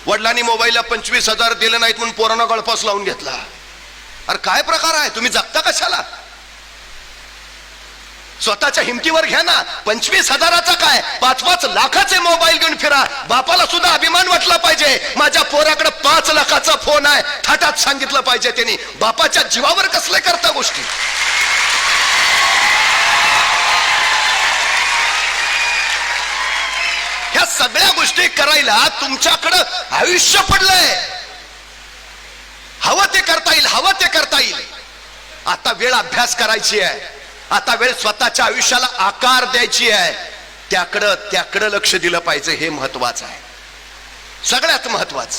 वडिलांनी मोबाईलला 25,000 दिले नाहीत म्हणून पोरांना गळपास लावून घेतला. अरे काय प्रकार आहे? तुम्ही जगता कशाला? स्वतःच्या हिमतीवर घ्या ना. 25,000चा काय, 5-5 लाखाचे मोबाईल घेऊन फिरा. बापाला सुद्धा अभिमान वाटला पाहिजे, माझ्या पोराकडे 5 लाखाचा फोन आहे. थाटात सांगितलं पाहिजे त्यांनी. बापाच्या जीवावर कसले करता गोष्टी? ह्या सगळ्या गोष्टी करायला तुमच्याकडं आयुष्य पडलंय. हवं ते करता येईल, हवं ते करता येईल. आता वेळ अभ्यास करायची आहे. आता वेळ स्वतःच्या आयुष्याला आकार द्यायची आहे. त्याकडं लक्ष दिलं पाहिजे. हे महत्वाचं आहे, सगळ्यात महत्वाचं.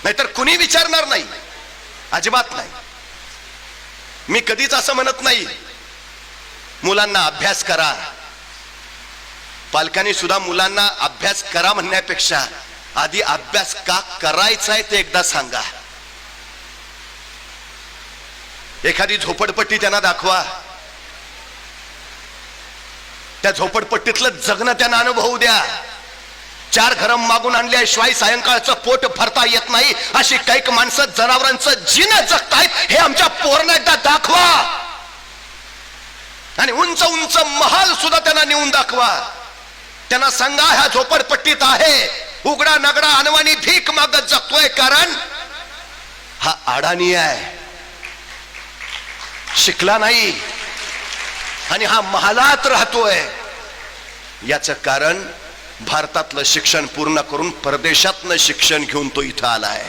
नाहीतर कुणी विचारणार नाही, अजिबात नाही. मी कधीच असं म्हणत नाही मुलांना अभ्यास करा. पालकांनी सुद्धा मुलांना अभ्यास करा म्हणण्यापेक्षा आधी अभ्यास का करायचा आहे ते एकदा सांगा. एखादी झोपडपट्टी त्यांना दाखवा. त्या झोपडपट्टीतलं जगणं त्यांना अनुभवू द्या. 4 घरं मागून आणल्याशिवाय सायंकाळचं पोट भरता येत नाही अशी कैक माणसं जनावरांचं जीवन जगतायत हे आमच्या पोरांना एकदा दाखवा. आणि उंच उंच महाल सुद्धा त्यांना नेऊन दाखवा. त्यांना सांगा ह्या झोपडपट्टीत आहे उघडा नगडा अनवाणी भीक मागत जगतोय, कारण हा अडाणी आहे, शिकला नाही आणि हा महालात राहतोय. याचं कारण भारतातलं शिक्षण पूर्ण करून परदेशातलं शिक्षण घेऊन तो इथं आलाय.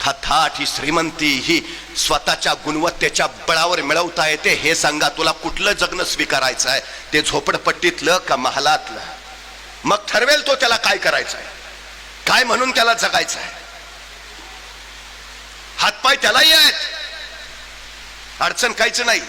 हा थाट, ही श्रीमंती, ही स्वतःच्या गुणवत्तेच्या बळावर मिळवता येते. हे सांगा तुला कुठलं जगणं स्वीकारायचं आहे, ते झोपडपट्टीतलं का महालातलं? मग ठरवेल तो त्याला काय करायचं आहे, काय म्हणून त्याला जगायचं आहे. हातपाय त्यालाही आहेत, अडचण काहीच नाही.